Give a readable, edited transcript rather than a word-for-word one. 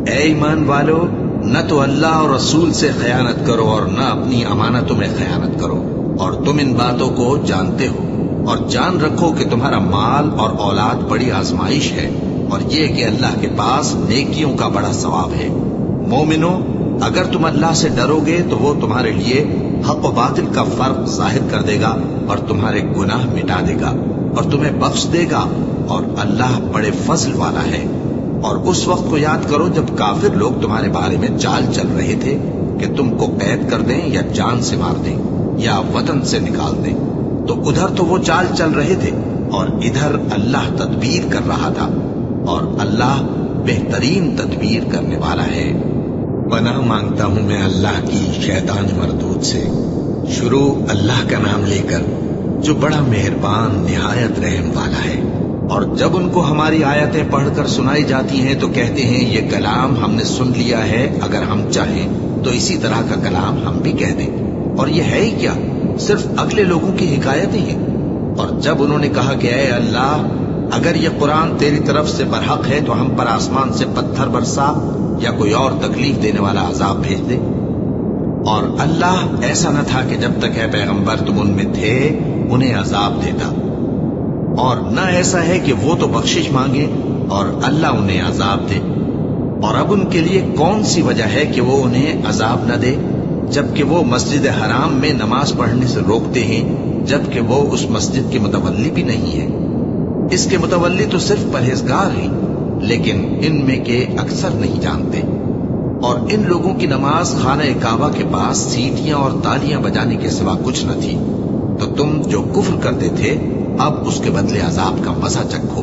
اے ایمان والو، نہ تو اللہ اور رسول سے خیانت کرو اور نہ اپنی امانتوں میں خیانت کرو، اور تم ان باتوں کو جانتے ہو، اور جان رکھو کہ تمہارا مال اور اولاد بڑی آزمائش ہے، اور یہ کہ اللہ کے پاس نیکیوں کا بڑا ثواب ہے۔ مومنو، اگر تم اللہ سے ڈرو گے تو وہ تمہارے لیے حق و باطل کا فرق ظاہر کر دے گا اور تمہارے گناہ مٹا دے گا اور تمہیں بخش دے گا، اور اللہ بڑے فضل والا ہے۔ اور اس وقت کو یاد کرو جب کافر لوگ تمہارے بارے میں چال چل رہے تھے کہ تم کو قید کر دیں یا جان سے مار دیں یا وطن سے نکال دیں، تو ادھر تو وہ چال چل رہے تھے اور ادھر اللہ تدبیر کر رہا تھا، اور اللہ بہترین تدبیر کرنے والا ہے۔ پناہ مانگتا ہوں میں اللہ کی شیطان مردود سے، شروع اللہ کا نام لے کر جو بڑا مہربان نہایت رحم والا ہے۔ اور جب ان کو ہماری آیتیں پڑھ کر سنائی جاتی ہیں تو کہتے ہیں یہ کلام ہم نے سن لیا ہے، اگر ہم چاہیں تو اسی طرح کا کلام ہم بھی کہہ دیں، اور یہ ہے ہی کیا، صرف اگلے لوگوں کی حکایتیں ہیں۔ اور جب انہوں نے کہا کہ اے اللہ، اگر یہ قرآن تیری طرف سے برحق ہے تو ہم پر آسمان سے پتھر برسا یا کوئی اور تکلیف دینے والا عذاب بھیج دے۔ اور اللہ ایسا نہ تھا کہ جب تک اے پیغمبر تم ان میں تھے انہیں عذاب دیتا، اور نہ ایسا ہے کہ وہ تو بخشش مانگے اور اللہ انہیں عذاب دے۔ اور اب ان کے لیے کون سی وجہ ہے کہ وہ انہیں عذاب نہ دے، جبکہ وہ مسجد حرام میں نماز پڑھنے سے روکتے ہیں، جبکہ وہ اس مسجد کے متولی بھی نہیں ہے۔ اس کے متولی تو صرف پرہیزگار ہیں، لیکن ان میں کے اکثر نہیں جانتے۔ اور ان لوگوں کی نماز خانہ کعبہ کے پاس سیٹیاں اور تالیاں بجانے کے سوا کچھ نہ تھی، تو تم جو کفر کرتے تھے اب اس کے بدلے عذاب کا مزہ چکھو۔